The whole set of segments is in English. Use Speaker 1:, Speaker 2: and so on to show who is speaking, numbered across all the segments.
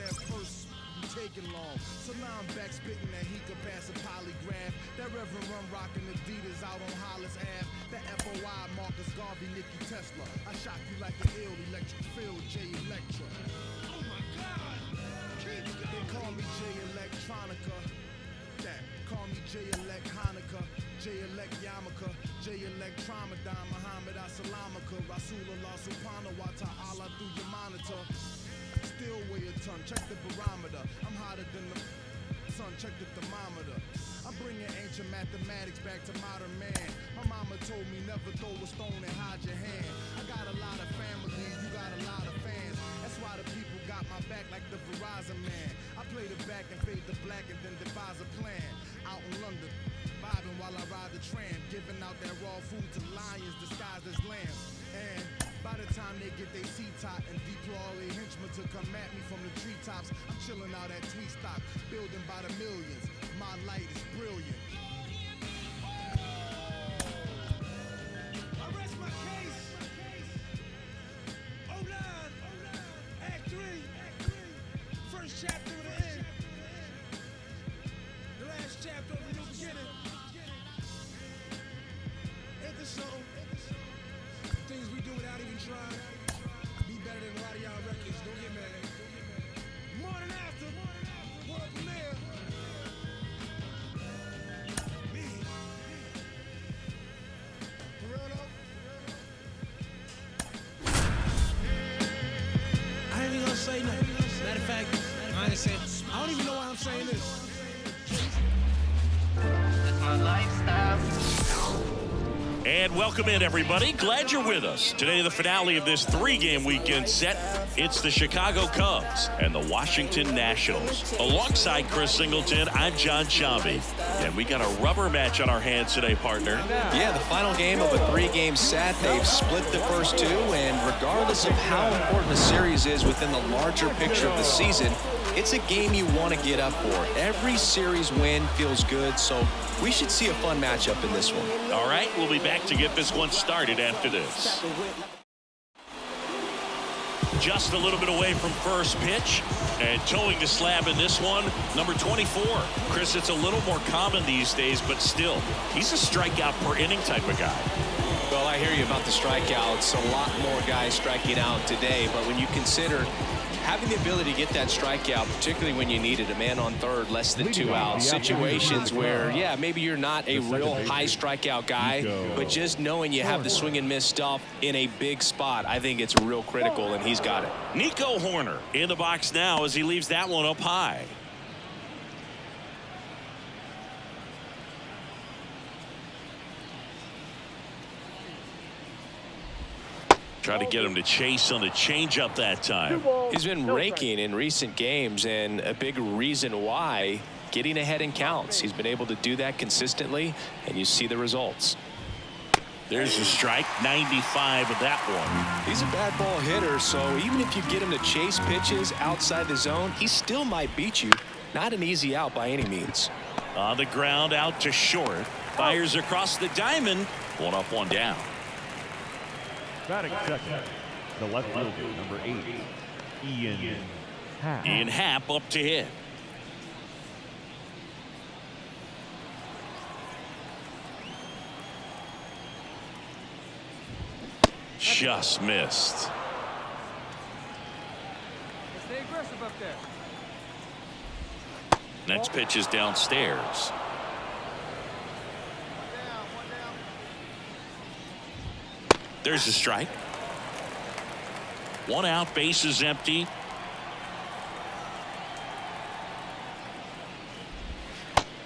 Speaker 1: that first taking long. So now I'm back spitting that he could pass a polygraph. That Reverend Run rockin' Adidas out on Hollis Ave. That FOI Marcus Garvey, Nicky Tesla. I shock you like an ill electric field, J Electra. Oh my God! Keep going. They call me J Electronica. That call me J Elect Hanukkah, J Elect Yamaka, J Elect Tramadan, Muhammad Assalamaka, Rasulullah Subhanahu wa Ta'ala through your monitor. Still weigh a ton, check the barometer. I'm hotter than the sun, check the thermometer. I'm bringing ancient mathematics back to modern man. My mama told me never throw a stone and hide your hand. I got a lot of family, you got a lot of fans. That's why the people got my back like the Verizon man. I play the back and fade the black and then devise a plan. Out in London, vibing while I ride the tram, giving out that raw food to lions disguised as lambs. And by the time they get their seat top and deploy all their henchmen to come at me from the treetops, I'm chilling out at Tweet Stock, building by the millions. My light is brilliant. I rest my case. 09, Act 3, first chapter of the end. The last chapter of the new beginning. Ain't this something? Things we do without even trying. Be better than a lot of y'all records. Don't get mad. Morning after. World premiere. Me. For real though? I ain't even gonna say nothing. Matter of fact, I ain't saying. I don't even know why I'm saying this.
Speaker 2: That's my lifestyle.
Speaker 3: And welcome in, everybody. Glad you're with us. Today, the finale of this three-game weekend set. It's the Chicago Cubs and the Washington Nationals. Alongside Chris Singleton, I'm John Shambi. And we got a rubber match on our hands today, partner.
Speaker 4: Yeah, the final game of a three-game set. They've split the first two, and regardless of how important a series is within the larger picture of the season, it's a game you want to get up for. Every series win feels good, so we should see a fun matchup in this one.
Speaker 3: All right, we'll be back to get this one started after this. Just a little bit away from first pitch, and towing the slab in this one, number 24. Chris, it's a little more common these days, but still, he's a strikeout per inning type of guy.
Speaker 4: Well, I hear you about the strikeouts. A lot more guys striking out today, but when you consider having the ability to get that strikeout, particularly when you needed a man on third, less than 2 outs, situations where, yeah, maybe you're not a real high strikeout guy, but just knowing you have the swing and miss stuff in a big spot, I think it's real critical, and he's got it.
Speaker 3: Nico Horner in the box now as he leaves that one up high. Try to get him to chase on the changeup that time.
Speaker 4: He's been raking in recent games, and a big reason why, getting ahead in counts. He's been able to do that consistently, and you see the results.
Speaker 3: There's a strike, 95 of that one.
Speaker 4: He's a bad ball hitter, so even if you get him to chase pitches outside the zone, he still might beat you. Not an easy out by any means.
Speaker 3: On the ground, out to short. Fires across the diamond. One up, one down.
Speaker 5: Batting second, the left fielder, number 8, Ian Happ.
Speaker 3: Ian Happ up to hit. Just missed.
Speaker 6: Stay aggressive up there.
Speaker 3: Next pitch is downstairs. There's a strike. One out, base is empty.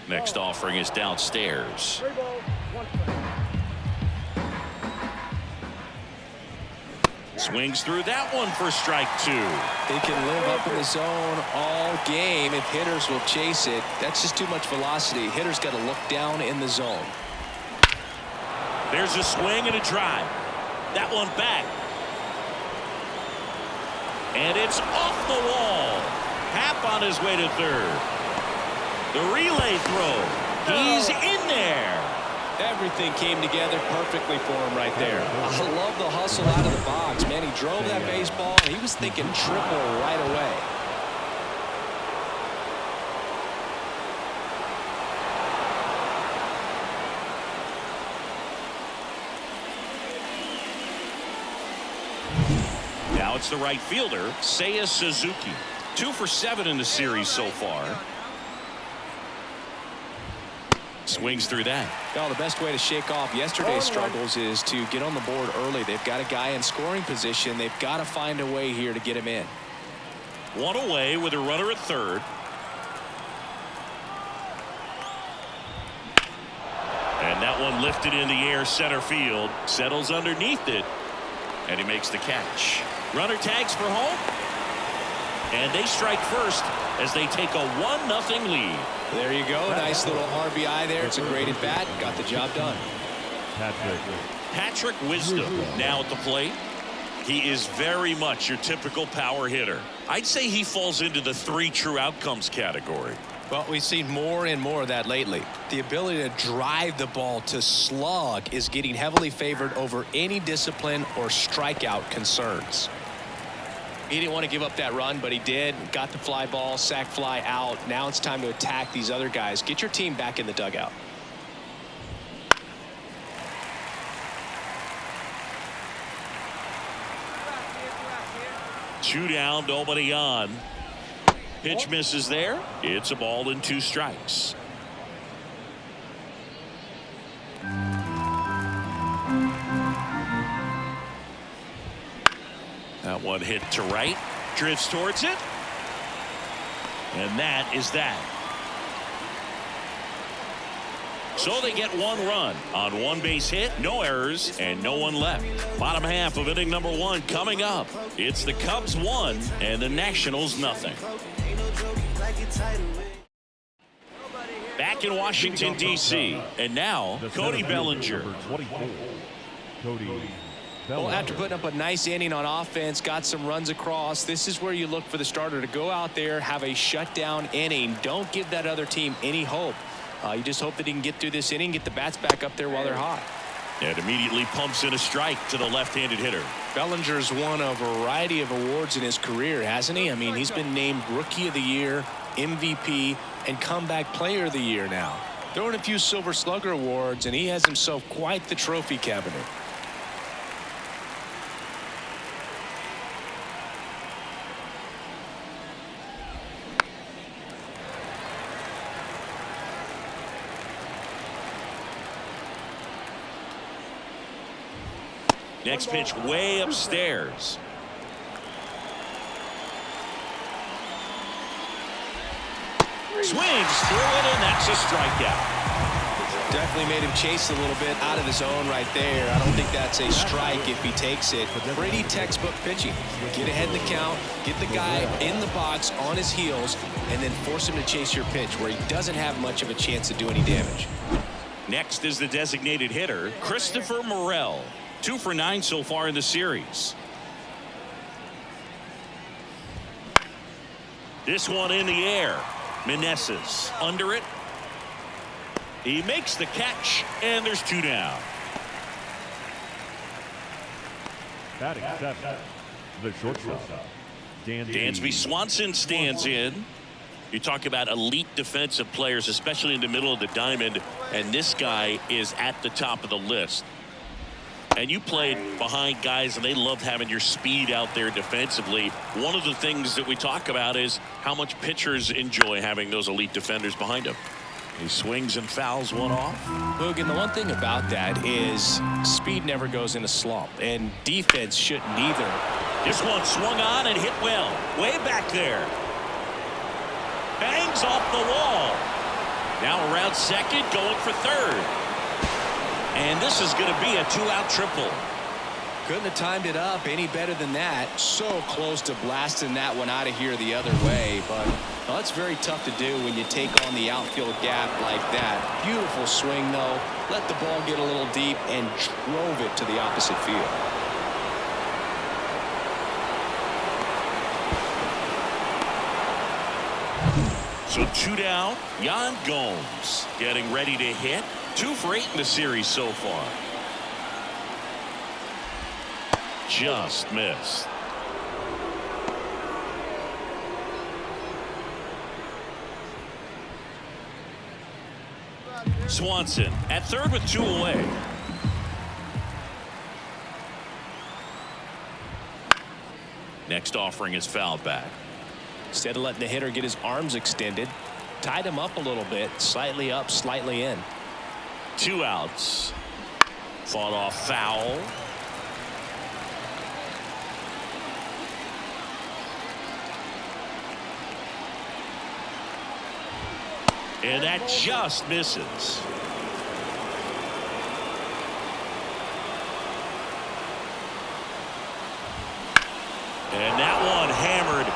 Speaker 3: Next offering is downstairs. Swings through that one for strike 2.
Speaker 4: He can live up in the zone all game if hitters will chase it. That's just too much velocity. Hitters got to look down in the zone.
Speaker 3: There's a swing and a drive. That one back. And it's off the wall. Happ on his way to third. The relay throw. He's in there.
Speaker 4: Everything came together perfectly for him right there. I love the hustle out of the box, man. He drove that baseball, and he was thinking triple right away.
Speaker 3: Now it's the right fielder, Seiya Suzuki. 2 for 7 in the series so far. Swings through that.
Speaker 4: Well, the best way to shake off yesterday's struggles is to get on the board early. They've got a guy in scoring position. They've got to find a way here to get him in.
Speaker 3: 1 away with a runner at third. And that one lifted in the air center field. Settles underneath it. And he makes the catch. Runner tags for home. And they strike first as they take a 1-0 lead.
Speaker 4: There you go. Nice little RBI there. It's a great at bat. Got the job done.
Speaker 3: Patrick Wisdom now at the plate. He is very much your typical power hitter. I'd say he falls into the 3 true outcomes category.
Speaker 4: Well, we've seen more and more of that lately. The ability to drive the ball to slug is getting heavily favored over any discipline or strikeout concerns. He didn't want to give up that run, but he did. Got the fly ball, sac fly out. Now it's time to attack these other guys. Get your team back in the dugout.
Speaker 3: Two down, nobody on. Pitch misses there. It's a ball and 2 strikes. That one hit to right. Drifts towards it. And that is that. So they get 1 run on 1 base hit, no errors, and no one left. Bottom half of inning number 1 coming up. It's the Cubs 1 and the Nationals nothing. Back in Washington, D.C. And now Cody Bellinger.
Speaker 4: Well, after putting up a nice inning on offense, got some runs across, this is where you look for the starter to go out there, have a shutdown inning. Don't give that other team any hope. You just hope that he can get through this inning, get the bats back up there while they're hot.
Speaker 3: And immediately pumps in a strike to the left-handed hitter.
Speaker 4: Bellinger's won a variety of awards in his career, hasn't he? I mean, he's been named Rookie of the Year, MVP, and Comeback Player of the Year now. Throwing a few Silver Slugger awards, and he has himself quite the trophy cabinet.
Speaker 3: Next pitch way upstairs. Swings through it, and that's a strikeout.
Speaker 4: Definitely made him chase a little bit out of his zone right there. I don't think that's a strike if he takes it. Pretty textbook pitching. Get ahead in the count, get the guy in the box on his heels, and then force him to chase your pitch where he doesn't have much of a chance to do any damage.
Speaker 3: Next is the designated hitter, Christopher Morel. 2 for 9 so far in the series. This one in the air. Meneses under it. He makes the catch, and there's 2 down.
Speaker 5: Batting seventh, the shortstop,
Speaker 3: Dansby Swanson stands in. You talk about elite defensive players, especially in the middle of the diamond, and this guy is at the top of the list. And you played behind guys, and they loved having your speed out there defensively. One of the things that we talk about is how much pitchers enjoy having those elite defenders behind them. He swings and fouls one off.
Speaker 4: Boog, and the one thing about that is speed never goes in a slump, and defense shouldn't either.
Speaker 3: This one swung on and hit well. Way back there. Bangs off the wall. Now around second, going for third. And this is going to be a 2-out triple.
Speaker 4: Couldn't have timed it up any better than that. So close to blasting that one out of here the other way. But well, it's very tough to do when you take on the outfield gap like that. Beautiful swing, though. Let the ball get a little deep and drove it to the opposite field.
Speaker 3: So 2 down. Yan Gomes getting ready to hit. 2 for 8 in the series so far. Just missed. Swanson at third with 2 away. Next offering is fouled back.
Speaker 4: Instead of letting the hitter get his arms extended, tied him up a little bit, slightly up, slightly in.
Speaker 3: 2 outs. Fought off foul. And that just misses. And that one hammered.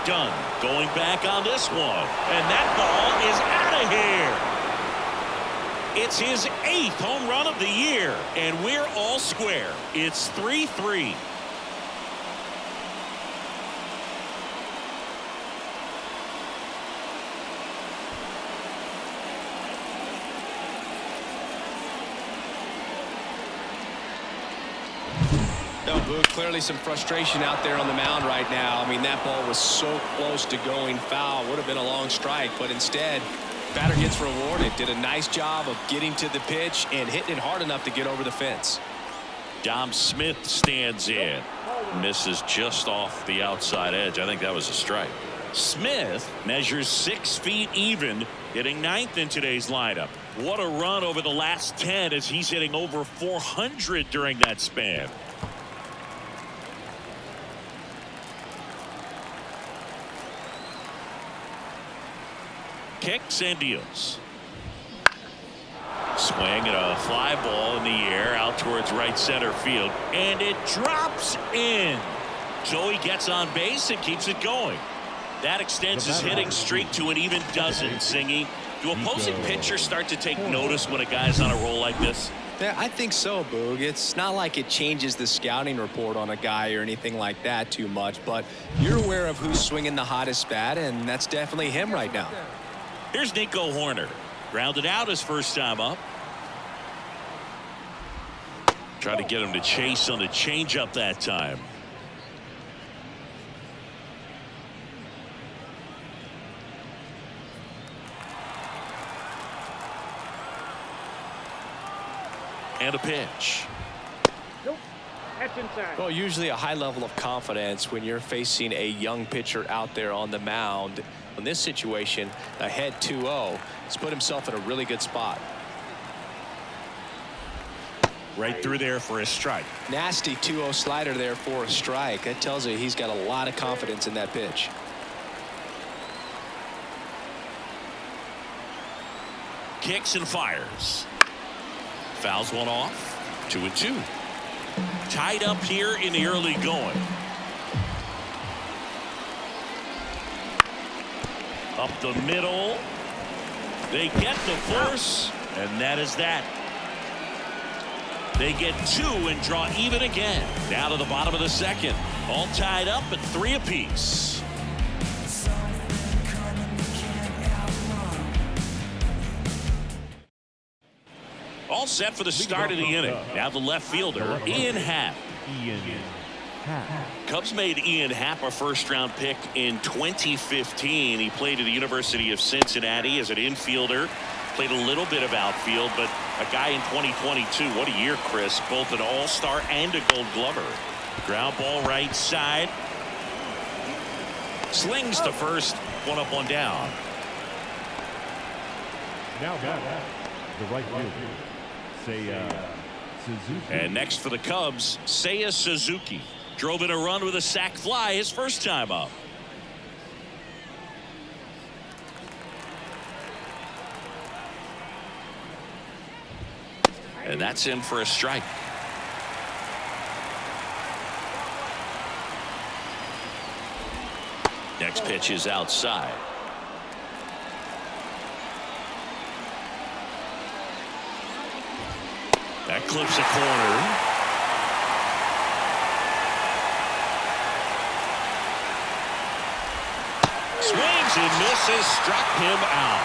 Speaker 3: Done. Going back on this one. And that ball is out of here. It's his 8th home run of the year. And we're all square. It's 3-3.
Speaker 4: No, Boog, clearly some frustration out there on the mound right now. I mean, that ball was so close to going foul. Would have been a long strike, but instead, batter gets rewarded. Did a nice job of getting to the pitch and hitting it hard enough to get over the fence.
Speaker 3: Dom Smith stands in. Misses just off the outside edge. I think that was a strike. Smith measures 6 feet even, hitting 9th in today's lineup. What a run over the last 10 as he's hitting over 400 during that span. Kicks and deals. Swing and a fly ball in the air out towards right center field, and it drops in. So he gets on base and keeps it going. That extends his hitting streak to an even dozen. Singy, do opposing pitchers start to take notice when a guy's on a roll like this?
Speaker 4: Yeah, I think so, Boog. It's not like it changes the scouting report on a guy or anything like that too much, but you're aware of who's swinging the hottest bat, and that's definitely him right now.
Speaker 3: Here's Nico Horner. Grounded out his first time up. Try to get him to chase on the changeup that time. And a pitch.
Speaker 6: Nope. That's inside.
Speaker 4: Well, usually a high level of confidence when you're facing a young pitcher out there on the mound. In this situation, ahead 2-0, he's put himself in a really good spot.
Speaker 3: Right through there for a strike.
Speaker 4: Nasty 2-0 slider there for a strike. That tells you he's got a lot of confidence in that pitch.
Speaker 3: Kicks and fires. Fouls one off. 2-2. Tied up here in the early going. Up the middle. They get the force, and that is that. They get 2 and draw even again. Down to the bottom of the second. All tied up at 3 apiece. All set for the start of the inning. Now the left fielder, Ian Happ. Cubs made Ian Happ a first-round pick in 2015. He played at the University of Cincinnati as an infielder. Played a little bit of outfield, but a guy in 2022. What a year, Chris. Both an all-star and a gold glover. Ground ball right side. Slings to first. One up, one down.
Speaker 5: Now back, the right fielder, Seiya Suzuki.
Speaker 3: And next for the Cubs, Seiya Suzuki. Drove in a run with a sac fly his first time up. And that's in for a strike. Next pitch is outside. That clips a corner. Swings and misses, struck him out.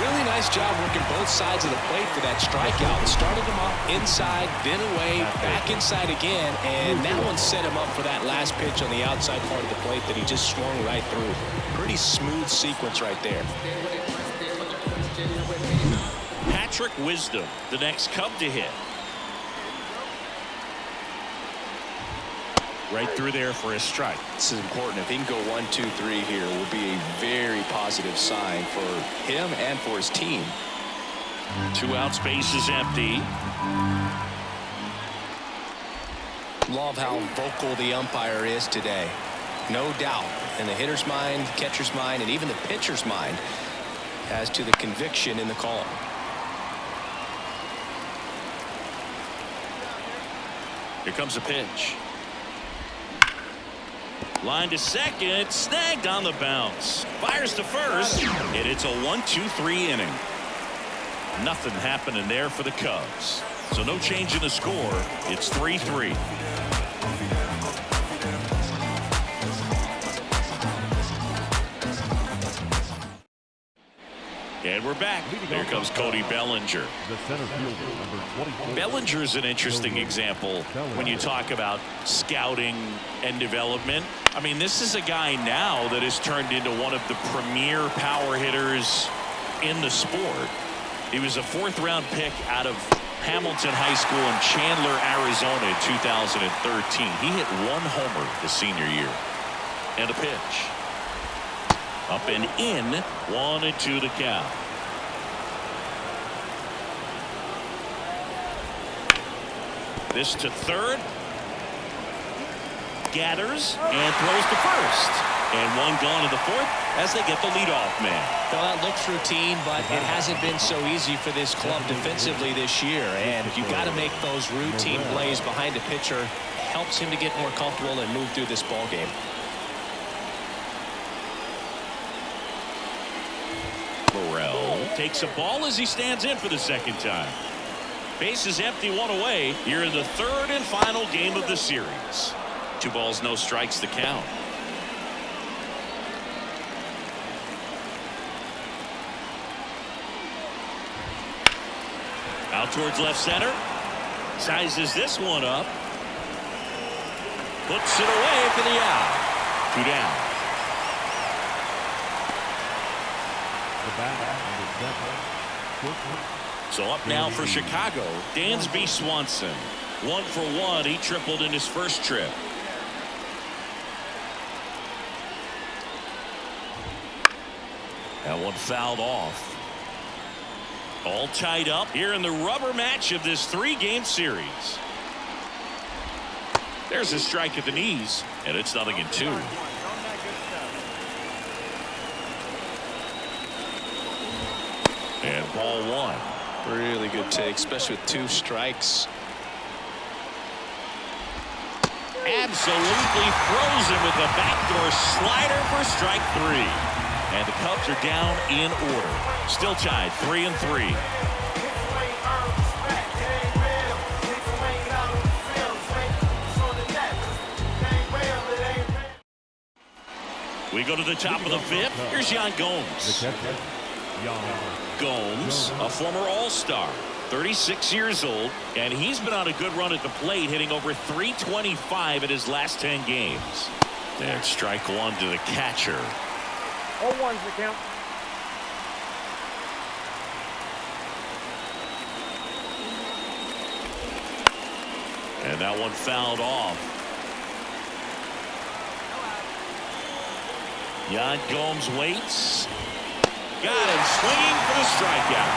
Speaker 4: Really nice job working both sides of the plate for that strikeout. Started him off inside, then away, back inside again, and that one set him up for that last pitch on the outside part of the plate that he just swung right through. Pretty smooth sequence right there.
Speaker 3: Patrick Wisdom, the next Cub to hit. Right through there for a strike.
Speaker 4: This is important. If he can go 1, 2, 3 here, it will be a very positive sign for him and for his team.
Speaker 3: 2 outs, base is empty.
Speaker 4: Love how vocal the umpire is today. No doubt in the hitter's mind, catcher's mind, and even the pitcher's mind as to the conviction in the call.
Speaker 3: Here comes a pitch. Line to second, snagged on the bounce. Fires to first, and it's a 1-2-3 inning. Nothing happening there for the Cubs. So no change in the score. It's 3-3. And we're back. There comes Cody Bellinger.
Speaker 5: The center fielder, number 24.
Speaker 3: Bellinger is an interesting example when you talk about scouting and development. I mean, this is a guy now that has turned into one of the premier power hitters in the sport. He was a 4th-round pick out of Hamilton High School in Chandler, Arizona in 2013. He hit 1 homer the senior year. And a pitch. Up and in, 1-2 the count. This to third. Gathers and throws to first. And 1 gone in the 4th as they get the leadoff man.
Speaker 4: Well, that looks routine, but it hasn't been so easy for this club defensively this year. And you've got to make those routine plays behind a pitcher. Helps him to get more comfortable and move through this ball game.
Speaker 3: Burrell takes a ball as he stands in for the 2nd time. Base is empty, 1 away here in the 3rd and final game of the series. 2 balls, no strikes to count. Out towards left center. Sizes this one up. Puts it away for the out. 2 down. So up now for Chicago, Dansby Swanson. 1 for 1. He tripled in his first trip. That one fouled off. All tied up here in the rubber match of this 3-game series. There's a strike at the knees, and it's 0-2. And ball 1.
Speaker 4: Really good take, especially with 2 strikes.
Speaker 3: Absolutely frozen with a backdoor slider for strike 3. And the Cubs are down in order. Still tied 3-3. We go to the top of the 5th. Here's Yan Gomes. Gomes, a former All-Star, 36 years old, and he's been on a good run at the plate, hitting over .325 in his last 10 games. And strike 1 to the catcher.
Speaker 6: 0-1's the count.
Speaker 3: And that one fouled off. Yan Gomes waits. Got him swinging for the strikeout.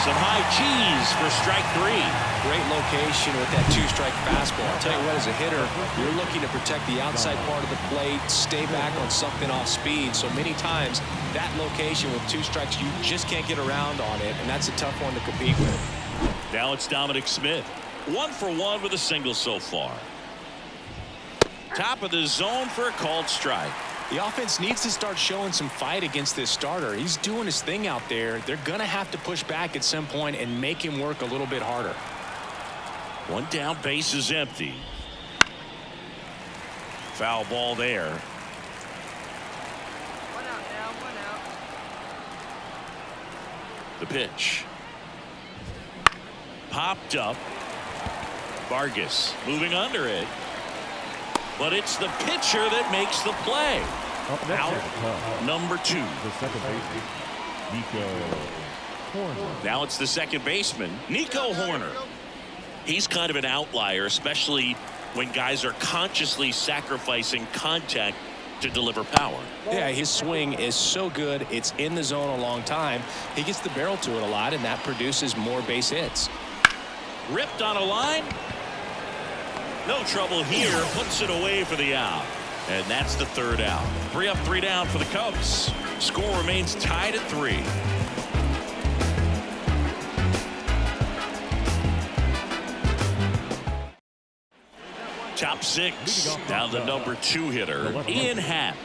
Speaker 3: Some high cheese for strike 3.
Speaker 4: Great location with that 2-strike fastball. I'll tell you what, as a hitter, you're looking to protect the outside part of the plate, stay back on something off speed. So many times, that location with 2 strikes, you just can't get around on it, and that's a tough one to compete with.
Speaker 3: Now it's Dominic Smith. 1 for 1 with a single so far. Top of the zone for a called strike.
Speaker 4: The offense needs to start showing some fight against this starter. He's doing his thing out there. They're going to have to push back at some point and make him work a little bit harder.
Speaker 3: 1 down, base is empty. Foul ball there.
Speaker 2: 1 out now, 1 out.
Speaker 3: The pitch. Popped up. Vargas moving under it. But it's the pitcher that makes the play. Out number 2.
Speaker 5: The second baseman, Nico Horner.
Speaker 3: Now it's the second baseman, Nico Horner. He's kind of an outlier, especially when guys are consciously sacrificing contact to deliver power.
Speaker 4: Yeah, his swing is so good. It's in the zone a long time. He gets the barrel to it a lot, and that produces more base hits.
Speaker 3: Ripped on a line. No trouble here. Puts it away for the out. And that's the third out. 3 up, 3 down for the Cubs. Score remains tied at 3. Top 6. Now the number 2 hitter, Ian Happ.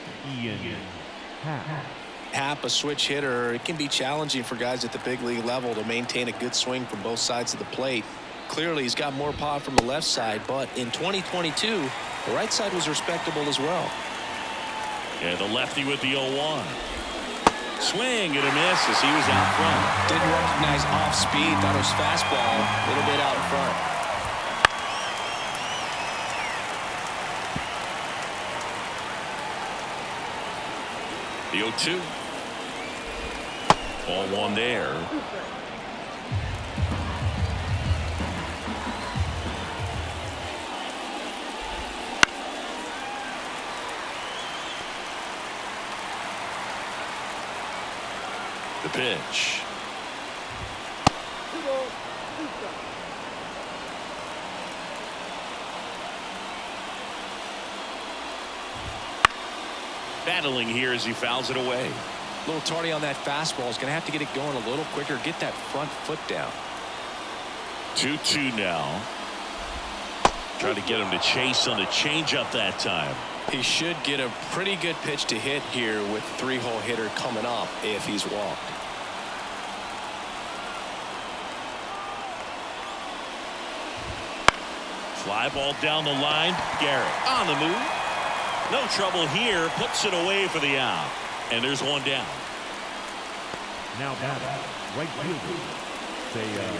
Speaker 4: Happ, a switch hitter. It can be challenging for guys at the big league level to maintain a good swing from both sides of the plate. Clearly, he's got more pop from the left side, but in 2022, the right side was respectable as well.
Speaker 3: And the lefty with the 0-1. Swing and a miss as he was out front.
Speaker 4: Didn't recognize off speed. Thought it was fastball. A little bit out in front.
Speaker 3: The 0-2. 0-1 there. The pitch. Battling here as he fouls it away.
Speaker 4: A little tardy on that fastball. He's going to have to get it going a little quicker. Get that front foot down.
Speaker 3: 2-2 now. Try to get him to chase on the changeup that time.
Speaker 4: He should get a pretty good pitch to hit here with 3-hole hitter coming up if he's walked.
Speaker 3: Fly ball down the line. Garrett on the move. No trouble here. Puts it away for the out. And there's one down.
Speaker 5: Now batting, right fielder,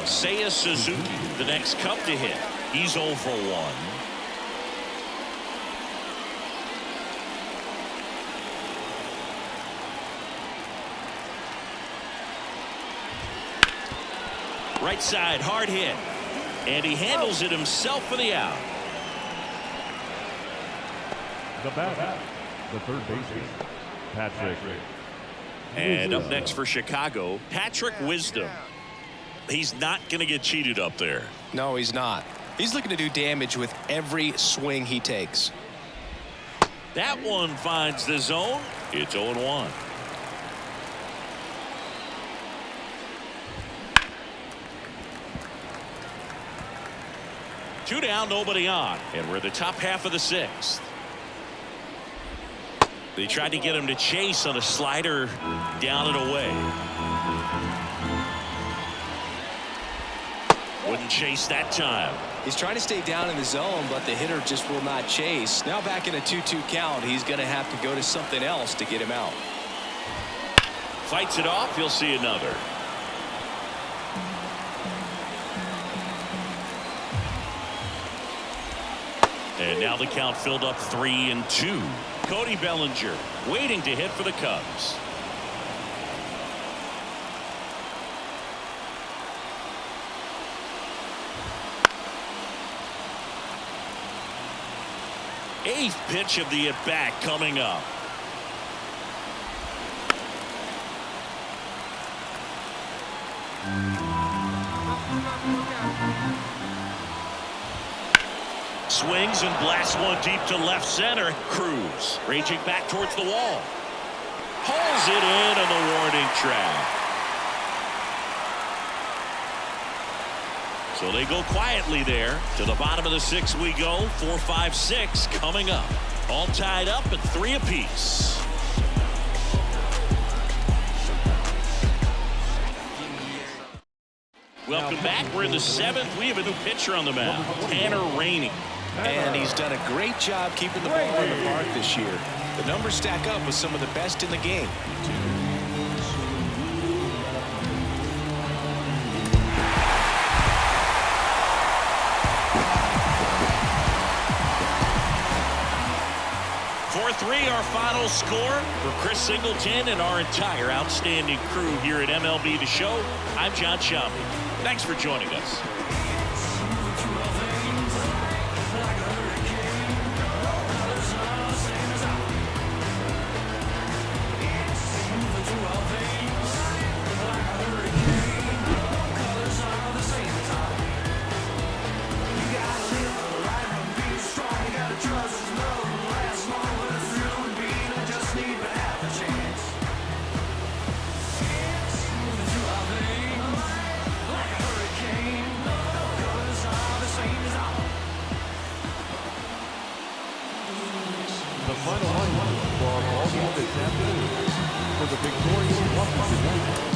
Speaker 3: Seiya Suzuki, the next Cub to hit. He's 0 for 1. Right side, hard hit. And he handles it himself for the out.
Speaker 5: the batter, the third baseman, Patrick.
Speaker 3: And up next for Chicago, Patrick Wisdom. He's not going to get cheated up there.
Speaker 4: No, he's not. He's looking to do damage with every swing he takes.
Speaker 3: That one finds the zone. It's 0-1. Two down, nobody on, and we're the top half of the sixth. They tried to get him to chase on a slider down and away. Wouldn't chase that time.
Speaker 4: He's trying to stay down in the zone, but the hitter just will not chase. Now back in a 2-2 count, he's going to have to go to something else to get him out.
Speaker 3: Fights it off. You'll see another. And now the count filled up 3-2. Cody Bellinger waiting to hit for the Cubs. Eighth pitch of the at-bat coming up. Swings and blasts one deep to left center. Cruz raging back towards the wall. Hauls it in on the warning track. So they go quietly there. To the bottom of the sixth we go. 4, 5, 6 coming up. All tied up at 3 apiece. Welcome back. We're in the 7th. We have a new pitcher on the mound, Tanner Rainey.
Speaker 4: And he's done a great job keeping the ball in the park this year. The numbers stack up with some of the best in the game.
Speaker 3: Our final score for Chris Singleton and our entire outstanding crew here at MLB The Show. I'm John Shelby. Thanks for joining us.
Speaker 5: for the victorious Washington Nationals.